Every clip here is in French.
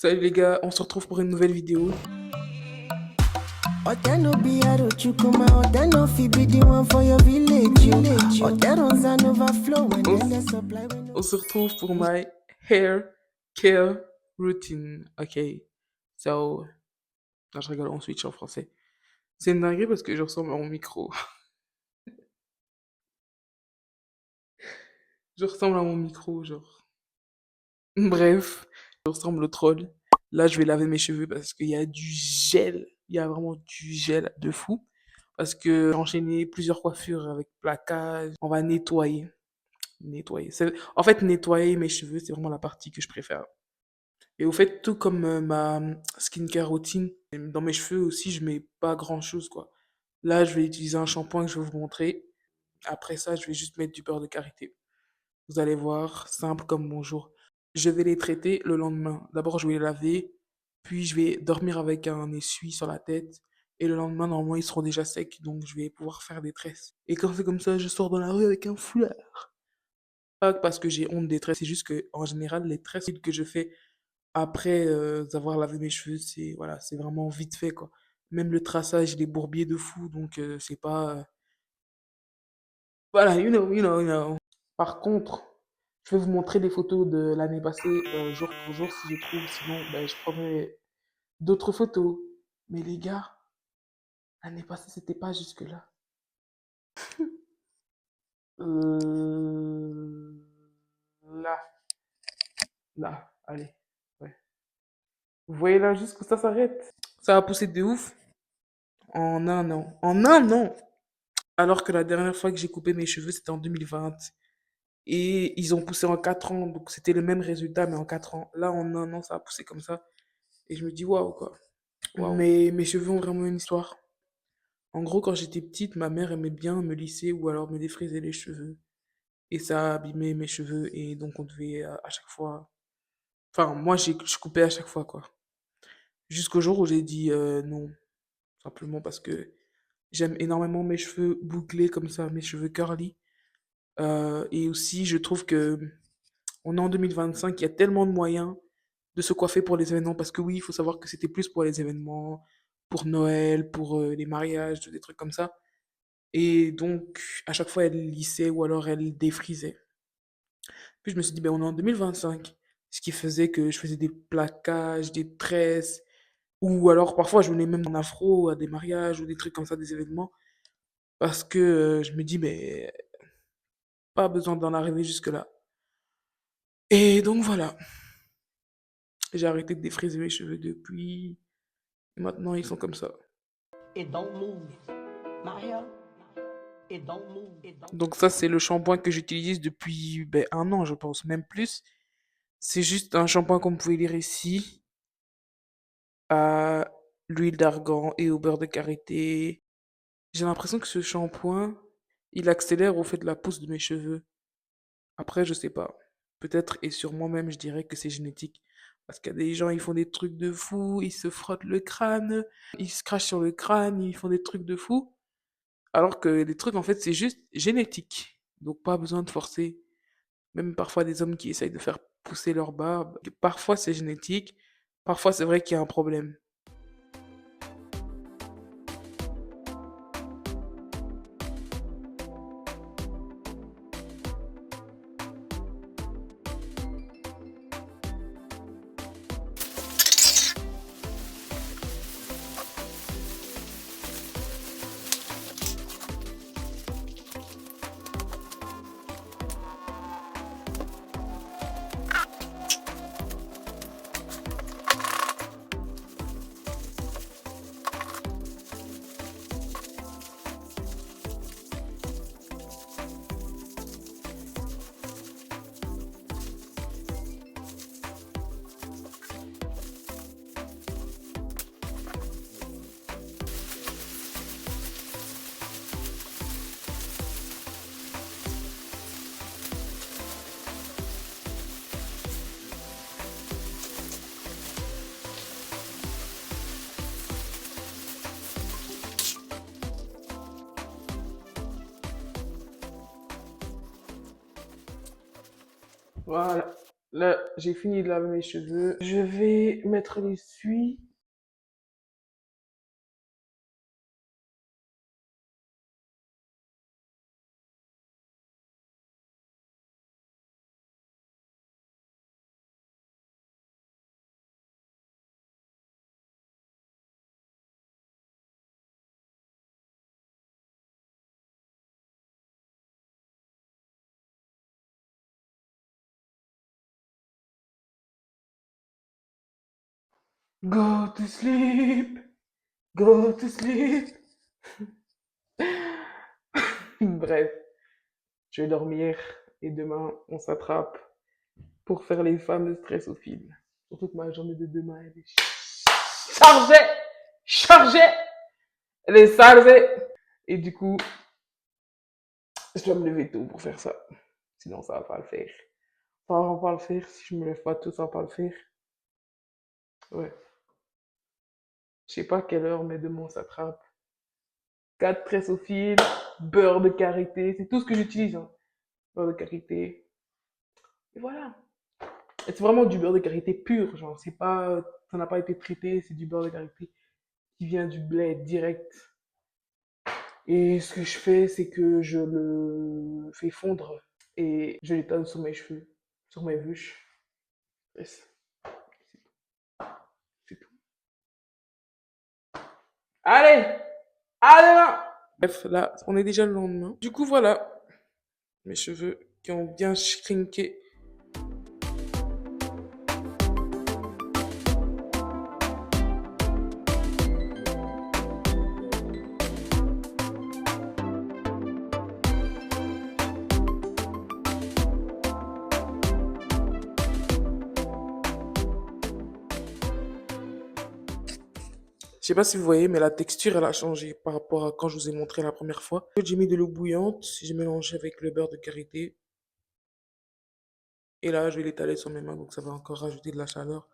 Salut les gars, on se retrouve pour une nouvelle vidéo. Oteno biaro chukuma, Oteno fibi the one for your village. Otero's an overflow and On, then the supply when on se retrouve pour my hair care routine. Ok, so, non, je rigole, on switch en français. C'est une dinguerie parce que je ressemble à mon micro. Je ressemble à mon micro, genre. Bref, je ressemble au troll. Là, je vais laver mes cheveux parce qu'il y a du gel. Il y a vraiment du gel de fou. Parce que j'ai enchaîné plusieurs coiffures avec plaquage. On va nettoyer. Nettoyer. En fait, nettoyer mes cheveux, c'est vraiment la partie que je préfère. Et au fait, tout comme ma skincare routine, dans mes cheveux aussi, je mets pas grand-chose, quoi. Là, je vais utiliser un shampoing que je vais vous montrer. Après ça, je vais juste mettre du beurre de karité. Vous allez voir, simple comme bonjour. Je vais les traiter le lendemain. D'abord, je vais les laver, puis je vais dormir avec un essuie sur la tête. Et le lendemain, normalement, ils seront déjà secs, donc je vais pouvoir faire des tresses. Et quand c'est comme ça, je sors dans la rue avec un foulard. Pas parce que j'ai honte des tresses, c'est juste que en général, les tresses que je fais après avoir lavé mes cheveux, c'est voilà, c'est vraiment vite fait quoi. Même le traçage, il est bourbier de fou, donc c'est pas voilà, you know. Par contre, je vais vous montrer des photos de l'année passée jour pour jour si je trouve, sinon ben, je prendrai d'autres photos. Mais les gars, l'année passée, c'était pas jusque là. Euh, là, là, allez. Ouais. Vous voyez là juste que ça s'arrête. Ça a poussé de ouf en un an. En un an! Alors que la dernière fois que j'ai coupé mes cheveux, c'était en 2020. Et ils ont poussé en 4 ans. Donc c'était le même résultat, mais en 4 ans. Là, en un an, ça a poussé comme ça. Et je me dis, waouh, quoi. Waouh. Mais mes cheveux ont vraiment une histoire. En gros, quand j'étais petite, ma mère aimait bien me lisser ou alors me défriser les cheveux. Et ça abîmait mes cheveux. Et donc, on devait à chaque fois. Enfin, moi, je coupais à chaque fois, quoi. Jusqu'au jour où j'ai dit non. Simplement parce que j'aime énormément mes cheveux bouclés comme ça, mes cheveux curly. Et aussi, je trouve que on est en 2025, il y a tellement de moyens de se coiffer pour les événements. Parce que oui, il faut savoir que c'était plus pour les événements, pour Noël, pour les mariages, des trucs comme ça. Et donc, à chaque fois, elle lissait ou alors elle défrisait. Puis je me suis dit, ben, on est en 2025. Ce qui faisait que je faisais des plaquages, des tresses, ou alors parfois je venais même en afro à des mariages ou des trucs comme ça, des événements. Parce que je me dis, mais pas besoin d'en arriver jusque-là. Et donc voilà, j'ai arrêté de défriser mes cheveux depuis. Et maintenant, ils sont comme ça. It don't move. My hair, it don't move. It don't. Donc ça, c'est le shampoing que j'utilise depuis ben, un an, je pense, même plus. C'est juste un shampoing comme vous pouvez lire ici, à l'huile d'argan et au beurre de karité. J'ai l'impression que ce shampoing, il accélère au fait de la pousse de mes cheveux. Après, je sais pas. Peut-être et sur moi-même, je dirais que c'est génétique. Parce qu'il y a des gens, ils font des trucs de fou, ils se frottent le crâne, ils se crachent sur le crâne, ils font des trucs de fou. Alors que les trucs, en fait, c'est juste génétique. Donc, pas besoin de forcer. Même parfois, des hommes qui essayent de faire pousser leur barbe, parfois c'est génétique, parfois c'est vrai qu'il y a un problème. Voilà. Là, j'ai fini de laver mes cheveux. Je vais mettre l'essuie. Go to sleep, go to sleep. Bref, je vais dormir et demain, on s'attrape pour faire les fameux stress au film. Surtout que ma journée de demain, elle est chargée, chargée, elle est chargée. Et du coup, je dois me lever tôt pour faire ça. Sinon, ça va pas le faire. Ça va pas le faire. Si je me lève pas tôt, ça va pas le faire. Ouais. Je sais pas à quelle heure, mais demain, on s'attrape. 4 tresses au fil, beurre de karité, c'est tout ce que j'utilise. Hein. Beurre de karité. Et voilà. Et c'est vraiment du beurre de karité pur, genre, c'est pas, ça n'a pas été traité, c'est du beurre de karité qui vient du blé direct. Et ce que je fais, c'est que je le fais fondre et je l'étale sur mes cheveux, sur mes bûches. Et c'est tout. Allez, à demain! Bref, là, on est déjà le lendemain. Du coup, voilà, mes cheveux qui ont bien shrinké. Je sais pas si vous voyez, mais la texture, elle a changé par rapport à quand je vous ai montré la première fois. J'ai mis de l'eau bouillante, j'ai mélangé avec le beurre de karité. Et là, je vais l'étaler sur mes mains, donc ça va encore rajouter de la chaleur.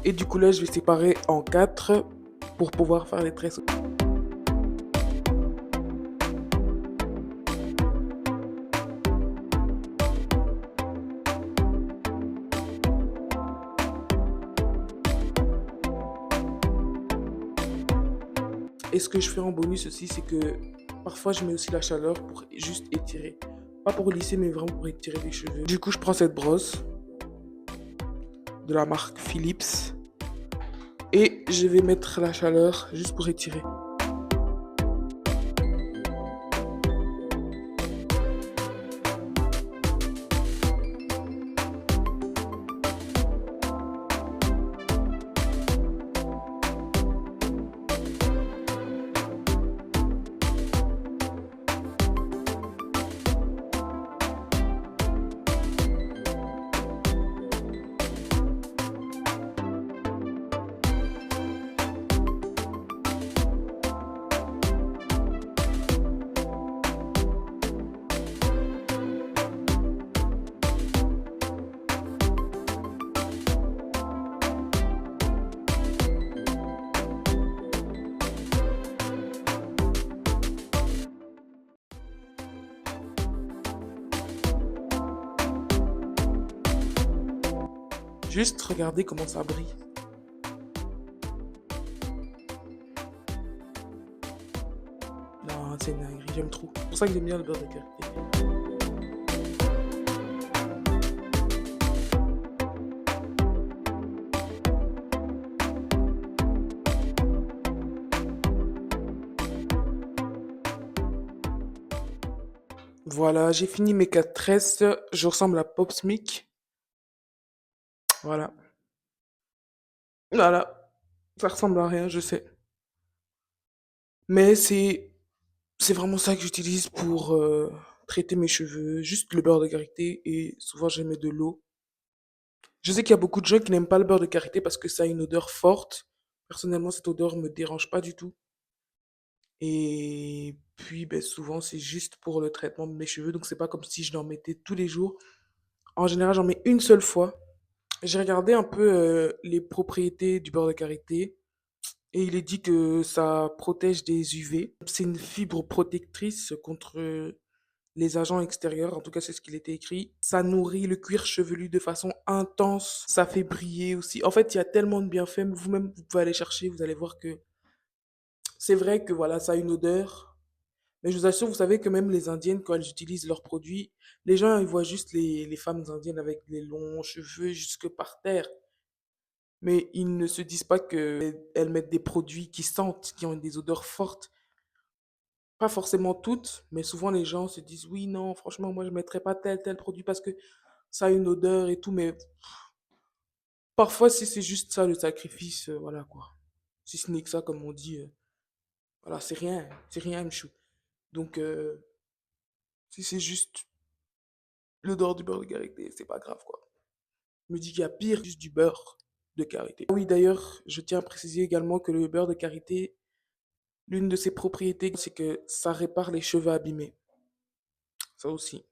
Et du coup, là, je vais séparer en 4 pour pouvoir faire les tresses. Et ce que je fais en bonus aussi, c'est que parfois, je mets aussi la chaleur pour juste étirer. Pas pour lisser, mais vraiment pour étirer les cheveux. Du coup, je prends cette brosse de la marque Philips et je vais mettre la chaleur juste pour étirer. Juste regardez comment ça brille. Non, c'est une dinguerie, j'aime trop. C'est pour ça que j'aime bien le beurre de karité. Voilà, j'ai fini mes 4 tresses. Je ressemble à Pop Smic. Voilà. Voilà. Ça ressemble à rien, je sais. Mais c'est vraiment ça que j'utilise pour traiter mes cheveux. Juste le beurre de karité et souvent je mets de l'eau. Je sais qu'il y a beaucoup de gens qui n'aiment pas le beurre de karité parce que ça a une odeur forte. Personnellement, cette odeur me dérange pas du tout. Et Puis, ben, souvent, c'est juste pour le traitement de mes cheveux. Donc, c'est pas comme si je l'en mettais tous les jours. En général, j'en mets une seule fois. J'ai regardé un peu les propriétés du beurre de karité et il est dit que ça protège des UV. C'est une fibre protectrice contre les agents extérieurs. En tout cas, c'est ce qu'il était écrit. Ça nourrit le cuir chevelu de façon intense. Ça fait briller aussi. En fait, il y a tellement de bienfaits. Vous-même, vous pouvez aller chercher. Vous allez voir que c'est vrai que voilà, ça a une odeur. Mais je vous assure, vous savez que même les Indiennes, quand elles utilisent leurs produits, les gens, ils voient juste les femmes indiennes avec les longs cheveux jusque par terre. Mais ils ne se disent pas qu'elles mettent des produits qui sentent, qui ont des odeurs fortes. Pas forcément toutes, mais souvent les gens se disent oui, non, franchement, moi je mettrais pas tel produit parce que ça a une odeur et tout. Mais parfois, si c'est juste ça le sacrifice, voilà quoi. Si ce n'est que ça, comme on dit, voilà, c'est rien, Mchou. Donc, si c'est juste l'odeur du beurre de karité, c'est pas grave quoi. Je me dis qu'il y a pire, juste du beurre de karité. Ah oui, d'ailleurs, je tiens à préciser également que le beurre de karité, l'une de ses propriétés, c'est que ça répare les cheveux abîmés. Ça aussi.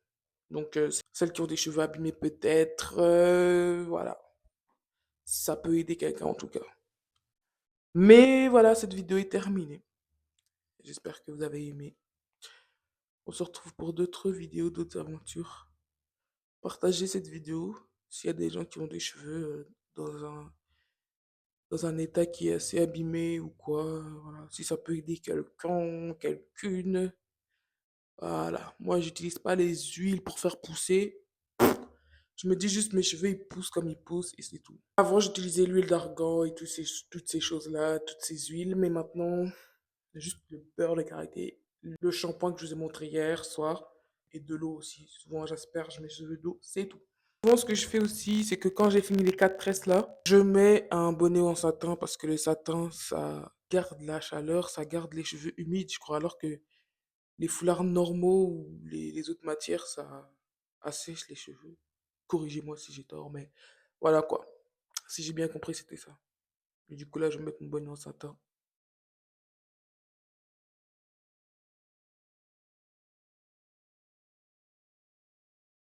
Donc, celles qui ont des cheveux abîmés, peut-être, voilà. Ça peut aider quelqu'un en tout cas. Mais voilà, cette vidéo est terminée. J'espère que vous avez aimé. On se retrouve pour d'autres vidéos, d'autres aventures. Partagez cette vidéo s'il y a des gens qui ont des cheveux dans un état qui est assez abîmé ou quoi. Voilà. Si ça peut aider quelqu'un, quelqu'une. Voilà. Moi, j'utilise pas les huiles pour faire pousser. Je me dis juste mes cheveux ils poussent comme ils poussent et c'est tout. Avant, j'utilisais l'huile d'argan et toutes ces choses-là, toutes ces huiles, mais maintenant, c'est juste le beurre de karité, le shampoing que je vous ai montré hier soir et de l'eau aussi. Souvent, j'asperge mes cheveux d'eau, c'est tout. Souvent, ce que je fais aussi, c'est que quand j'ai fini les 4 tresses là, je mets un bonnet en satin parce que le satin, ça garde la chaleur, ça garde les cheveux humides, je crois, alors que les foulards normaux ou les autres matières, ça assèche les cheveux. Corrigez-moi si j'ai tort, mais voilà quoi. Si j'ai bien compris, c'était ça. Et du coup, là, je vais mettre mon bonnet en satin.